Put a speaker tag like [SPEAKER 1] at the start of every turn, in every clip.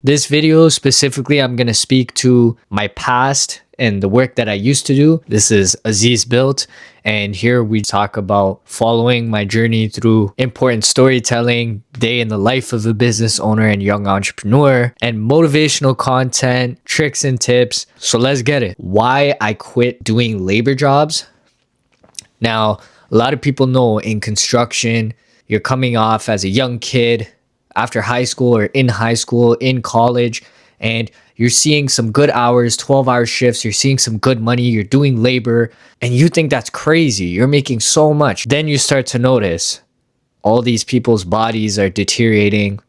[SPEAKER 1] This video specifically, I'm going to speak to my past and the work that I used to do. This is Aziz Built, and here we talk about following my journey through important storytelling, day in the life of a business owner and young entrepreneur, and motivational content, tricks and tips. So let's get it. Why I quit doing labor jobs. Now, a lot of people know in construction, you're coming off as a young kid after high school or in high school, in college, and you're seeing some good hours, 12-hour shifts, you're seeing some good money, you're doing labor, and you think that's crazy. You're making so much. Then you start to notice all these people's bodies are deteriorating.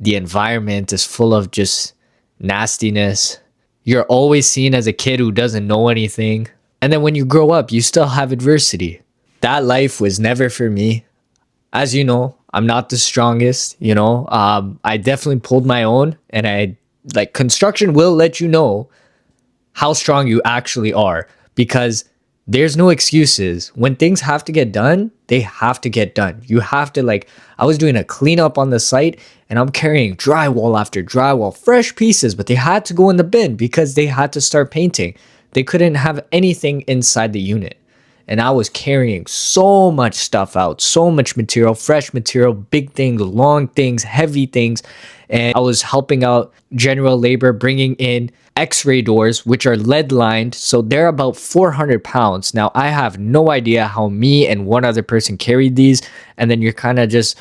[SPEAKER 1] The environment is full of just nastiness. You're always seen as a kid who doesn't know anything. And then when you grow up, you still have adversity. That life was never for me. As you know, I'm not the strongest, I definitely pulled my own, and construction will let you know how strong you actually are, because there's no excuses. When things have to get done, they have to get done. You have to I was doing a cleanup on the site and I'm carrying drywall after drywall, fresh pieces, but they had to go in the bin because they had to start painting. They couldn't have anything inside the unit. And I was carrying so much stuff out, so much material, fresh material, big things, long things, heavy things. And I was helping out general labor, bringing in x-ray doors, which are lead lined. So they're about 400 pounds. Now, I have no idea how me and one other person carried these. And then you're kind of just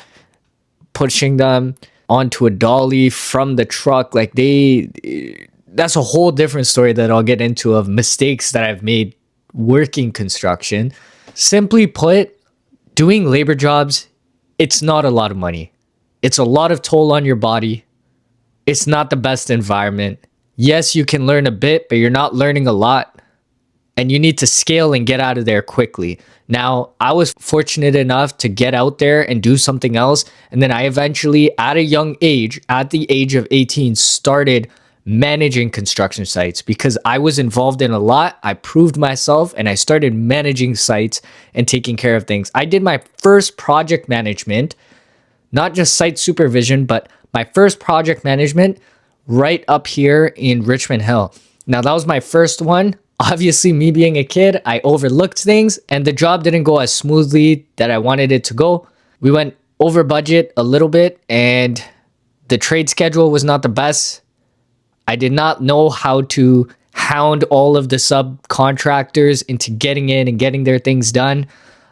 [SPEAKER 1] pushing them onto a dolly from the truck. That's a whole different story that I'll get into of mistakes that I've made working construction. Simply put, doing labor jobs, it's not a lot of money. It's a lot of toll on your body. It's not the best environment. Yes, you can learn a bit, but you're not learning a lot. And you need to scale and get out of there quickly. Now, I was fortunate enough to get out there and do something else. And then I eventually, at a young age, at the age of 18, started managing construction sites because I was involved in a lot. I proved myself and I started managing sites and taking care of things. I did my first project management, not just site supervision, but my first project management right up here in Richmond Hill. Now, that was my first one. Obviously, me being a kid, I overlooked things and the job didn't go as smoothly that I wanted it to go. We went over budget a little bit and the trade schedule was not the best. I did not know how to hound all of the subcontractors into getting in and getting their things done.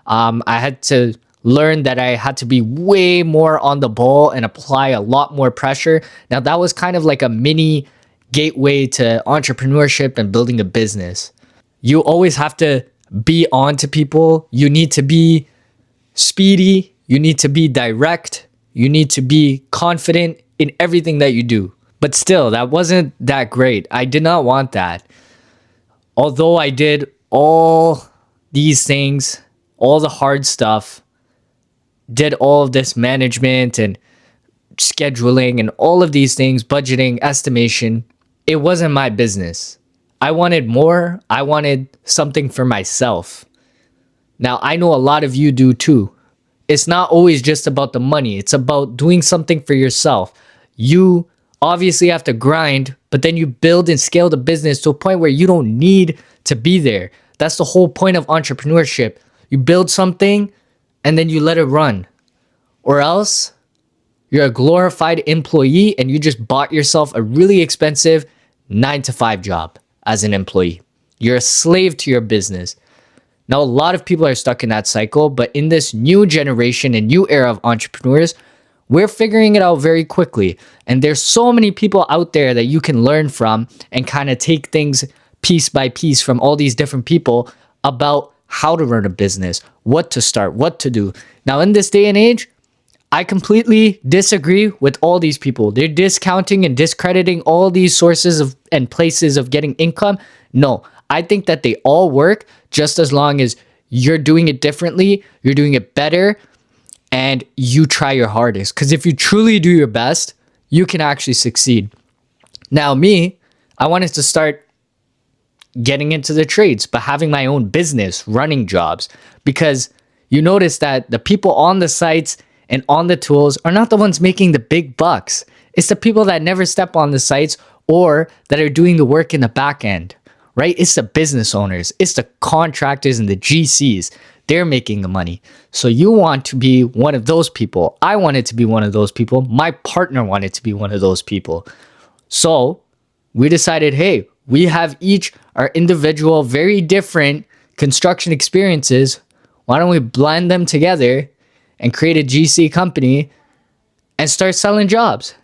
[SPEAKER 1] I had to learn that I had to be way more on the ball and apply a lot more pressure. Now, that was kind of like a mini gateway to entrepreneurship and building a business. You always have to be on to people. You need to be speedy. You need to be direct. You need to be confident in everything that you do. But still, that wasn't that great. I did not want that. Although I did all these things, all the hard stuff, did all of this management and scheduling and all of these things, budgeting, estimation, it wasn't my business. I wanted more. I wanted something for myself. Now, I know a lot of you do too. It's not always just about the money. It's about doing something for yourself. You obviously have to grind, but then you build and scale the business to a point where you don't need to be there. That's the whole point of entrepreneurship. You build something and then you let it run. Or else you're a glorified employee and you just bought yourself a really expensive 9-to-5 job as an employee. You're a slave to your business. Now, a lot of people are stuck in that cycle, but in this new generation and new era of entrepreneurs, we're figuring it out very quickly. And there's so many people out there that you can learn from and kind of take things piece by piece from all these different people about how to run a business, what to start, what to do. Now, in this day and age, I completely disagree with all these people. They're discounting and discrediting all these sources of and places of getting income. No, I think that they all work just as long as you're doing it differently, you're doing it better, and you try your hardest. Because if you truly do your best, you can actually succeed. Now, me, I wanted to start getting into the trades, but having my own business, running jobs, because you notice that the people on the sites and on the tools are not the ones making the big bucks. It's the people that never step on the sites or that are doing the work in the back end, right? It's the business owners, it's the contractors and the GCs. They're making the money. So you want to be one of those people. I wanted to be one of those people. My partner wanted to be one of those people. So we decided, hey, we have each our individual, very different construction experiences. Why don't we blend them together and create a GC company and start selling jobs?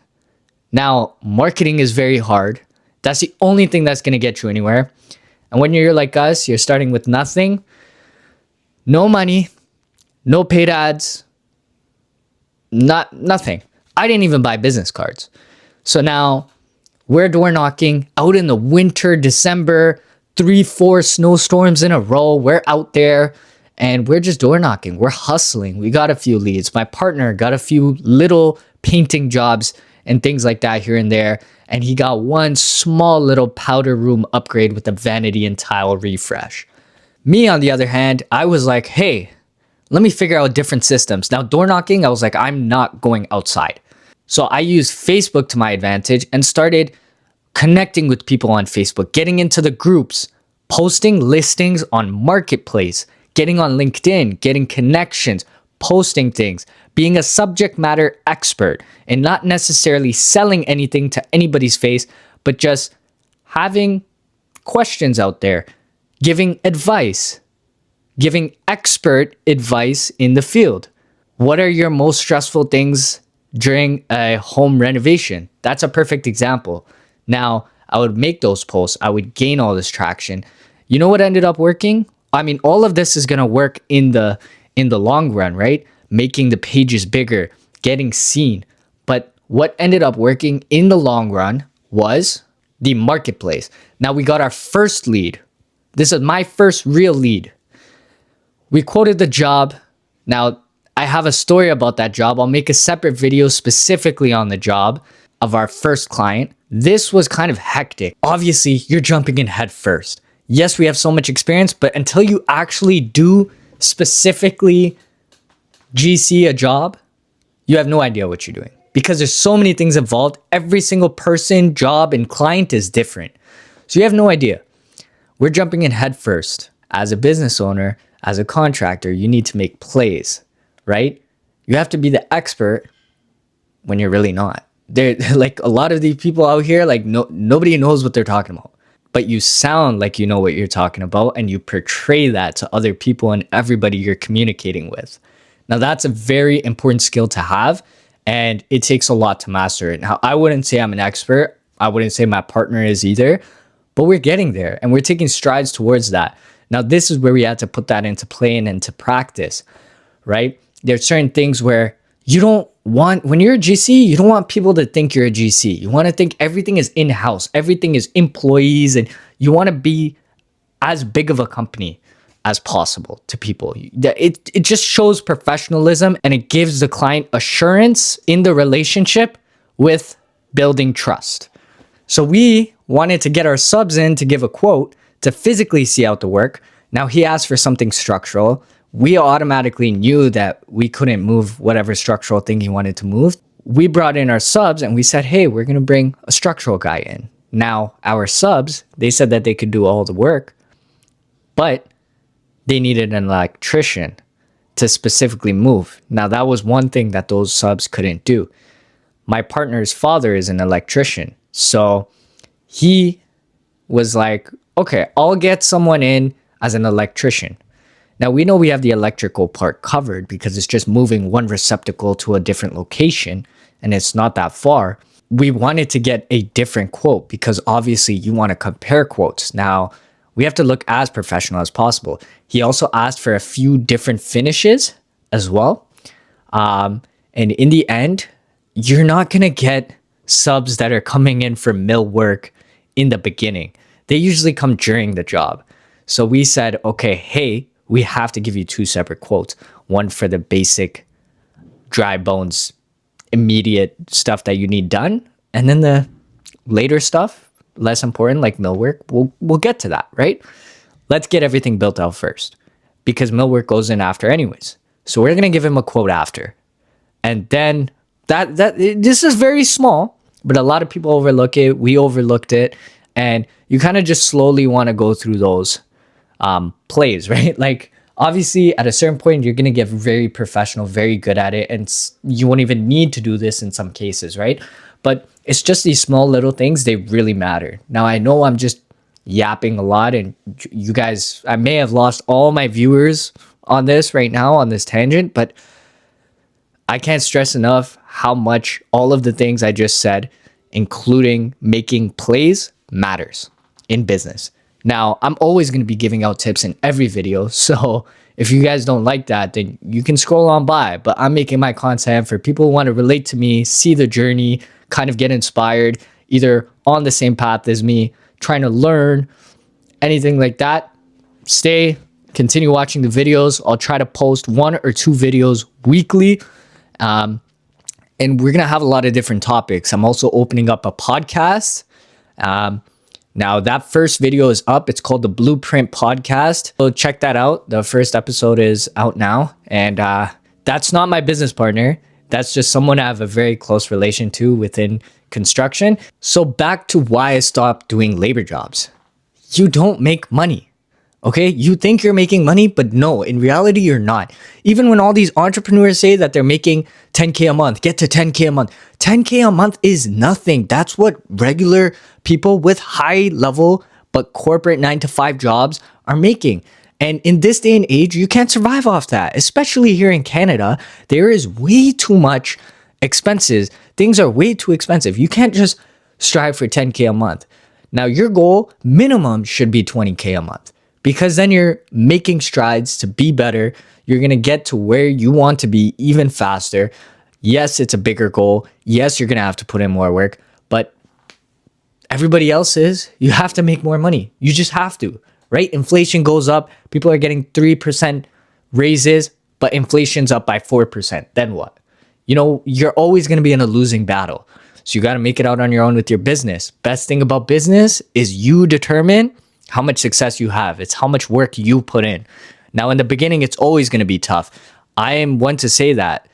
[SPEAKER 1] Now, marketing is very hard. That's the only thing that's going to get you anywhere. And when you're like us, you're starting with nothing, no money, no paid ads, nothing. I didn't even buy business cards. So now we're door knocking out in the winter, December, 3-4 snowstorms in a row. We're out there and we're just door knocking. We're hustling. We got a few leads. My partner got a few little painting jobs and things like that here and there. And he got one small little powder room upgrade with a vanity and tile refresh. Me, on the other hand, I was like, hey, let me figure out different systems. Now, door knocking, I was like, I'm not going outside. So I used Facebook to my advantage and started connecting with people on Facebook, getting into the groups, posting listings on Marketplace, getting on LinkedIn, getting connections, posting things, being a subject matter expert, and not necessarily selling anything to anybody's face, but just having questions out there, giving advice, giving expert advice in the field. What are your most stressful things during a home renovation? That's a perfect example. Now, I would make those posts. I would gain all this traction. You know what ended up working? I mean, all of this is going to work in the long run, right? Making the pages bigger, getting seen. But what ended up working in the long run was the Marketplace. Now, we got our first lead. This is my first real lead. We quoted the job. Now, I have a story about that job. I'll make a separate video specifically on the job of our first client. This was kind of hectic. Obviously, you're jumping in head first. Yes, we have so much experience, but until you actually do specifically GC a job, you have no idea what you're doing because there's so many things involved. Every single person, job, and client is different. So you have no idea. We're jumping in head first. As a business owner, as a contractor, you need to make plays, right? You have to be the expert when you're really not. They're like a lot of these people out here, like nobody knows what they're talking about, but you sound like you know what you're talking about and you portray that to other people and everybody you're communicating with. Now that's a very important skill to have and it takes a lot to master it. Now I wouldn't say I'm an expert. I wouldn't say my partner is either, but we're getting there and we're taking strides towards that. Now this is where we had to put that into play and into practice, right? There's certain things where you don't want, when you're a GC, you don't want people to think you're a GC. You want to think everything is in-house, everything is employees, and you want to be as big of a company as possible to people. It just shows professionalism and it gives the client assurance in the relationship with building trust. So we wanted to get our subs in to give a quote to physically see out the work. Now he asked for something structural. We automatically knew that we couldn't move whatever structural thing he wanted to move. We brought in our subs and we said, hey, we're going to bring a structural guy in. Now, our subs, they said that they could do all the work, but they needed an electrician to specifically move. Now, that was one thing that those subs couldn't do. My partner's father is an electrician. So he was like, okay, I'll get someone in as an electrician. Now, we know we have the electrical part covered because it's just moving one receptacle to a different location and it's not that far. We wanted to get a different quote because obviously you want to compare quotes. Now, we have to look as professional as possible. He also asked for a few different finishes as well. And in the end, you're not going to get subs that are coming in for mill work in the beginning. They usually come during the job. So we said, okay, hey, we have to give you two separate quotes. One for the basic dry bones, immediate stuff that you need done. And then the later stuff, less important, like millwork, we'll get to that, right? Let's get everything built out first because millwork goes in after anyways. So we're going to give him a quote after. And then this is very small, but a lot of people overlook it. We overlooked it. And you kind of just slowly want to go through those plays, right? Like, obviously, at a certain point, you're going to get very professional, very good at it. And you won't even need to do this in some cases, right? But it's just these small little things, they really matter. Now, I know I'm just yapping a lot, and you guys, I may have lost all my viewers on this right now, on this tangent, but I can't stress enough how much all of the things I just said, including making plays, matters in business. Now, I'm always going to be giving out tips in every video. So if you guys don't like that, then you can scroll on by. But I'm making my content for people who want to relate to me, see the journey, kind of get inspired, either on the same path as me, trying to learn, anything like that. Continue watching the videos. I'll try to post 1 or 2 videos weekly. And we're going to have a lot of different topics. I'm also opening up a podcast. Now, that first video is up. It's called the Blueprint Podcast. So check that out. The first episode is out now. And that's not my business partner. That's just someone I have a very close relation to within construction. So back to why I stopped doing labor jobs. You don't make money. Okay, you think you're making money, but no, in reality, you're not. Even when all these entrepreneurs say that they're making 10K a month, get to 10K a month, 10K a month is nothing. That's what regular people with high level but corporate 9-to-5 jobs are making. And in this day and age, you can't survive off that, especially here in Canada. There is way too much expenses. Things are way too expensive. You can't just strive for 10K a month. Now, your goal minimum should be 20K a month, because then you're making strides to be better. You're going to get to where you want to be even faster. Yes, it's a bigger goal. Yes, you're going to have to put in more work, but everybody else is. You have to make more money. You just have to, right? Inflation goes up. People are getting 3% raises, but inflation's up by 4%. Then what? You know, you're always going to be in a losing battle. So you got to make it out on your own with your business. Best thing about business is you determine how much success you have. It's how much work you put in. Now, in the beginning, it's always going to be tough. I am one to say that.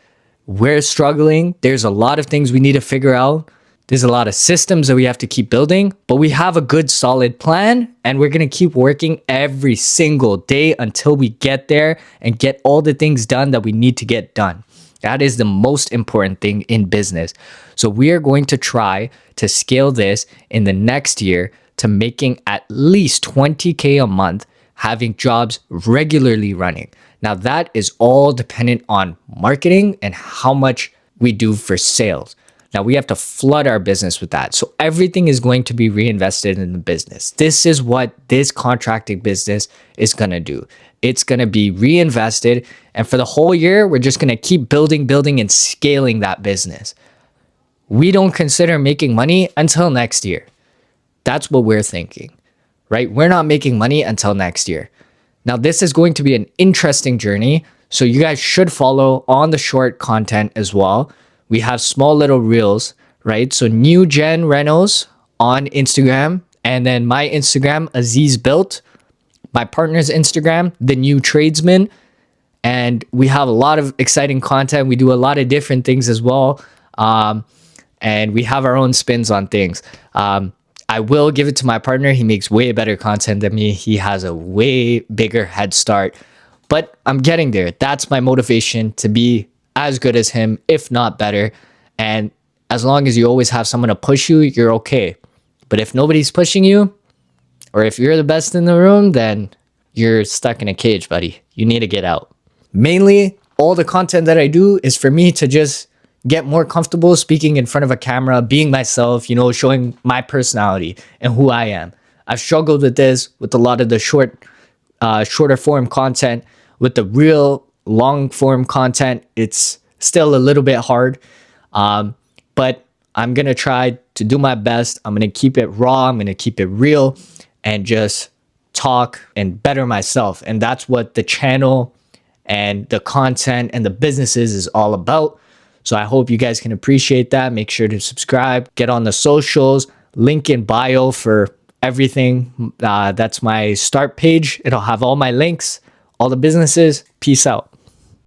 [SPEAKER 1] We're struggling. There's a lot of things we need to figure out. There's a lot of systems that we have to keep building, but we have a good solid plan, and we're going to keep working every single day until we get there and get all the things done that we need to get done. That is the most important thing in business. So we are going to try to scale this in the next year to making at least 20K a month, having jobs regularly running. Now, that is all dependent on marketing and how much we do for sales. Now, we have to flood our business with that. So everything is going to be reinvested in the business. This is what this contracting business is going to do. It's going to be reinvested. And for the whole year, we're just going to keep building, and scaling that business. We don't consider making money until next year. That's what we're thinking, right? We're not making money until next year. Now, this is going to be an interesting journey. So you guys should follow on the short content as well. We have small little reels, right? So New Gen Renos on Instagram, and then my Instagram, Aziz Built, my partner's Instagram, The New Tradesman. And we have a lot of exciting content. We do a lot of different things as well. And we have our own spins on things. I will give it to my partner. He makes way better content than me. He has a way bigger head start, but I'm getting there. That's my motivation, to be as good as him, if not better. And as long as you always have someone to push you, you're okay. But if nobody's pushing you, or if you're the best in the room, then you're stuck in a cage, buddy. You need to get out. Mainly, all the content that I do is for me to just get more comfortable speaking in front of a camera, being myself, you know, showing my personality and who I am. I've struggled with this with a lot of the shorter form content. With the real long form content, it's still a little bit hard. But I'm going to try to do my best. I'm going to keep it raw. I'm going to keep it real and just talk and better myself. And that's what the channel and the content and the businesses is all about. So I hope you guys can appreciate that. Make sure to subscribe, get on the socials, link in bio for everything. That's my start page. It'll have all my links, all the businesses. Peace out.